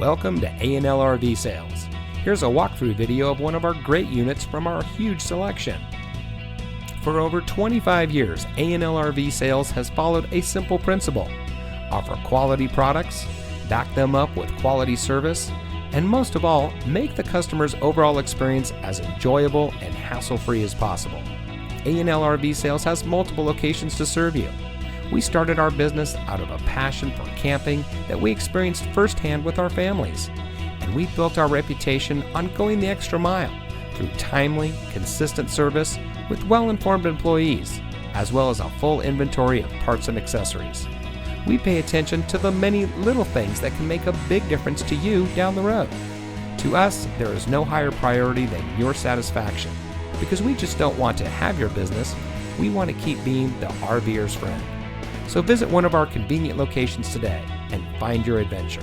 Welcome to A&L RV Sales. Here's a walkthrough video of one of our great units from our huge selection. For over 25 years, A&L RV Sales has followed a simple principle: offer quality products, back them up with quality service, and most of all, make the customer's overall experience as enjoyable and hassle-free as possible. A&L RV Sales has multiple locations to serve you. We started our business out of a passion for camping that we experienced firsthand with our families, and we built our reputation on going the extra mile through timely, consistent service with well-informed employees, as well as a full inventory of parts and accessories. We pay attention to the many little things that can make a big difference to you down the road. To us, there is no higher priority than your satisfaction, because we just don't want to have your business, we want to keep being the RVer's friend. So visit one of our convenient locations today and find your adventure.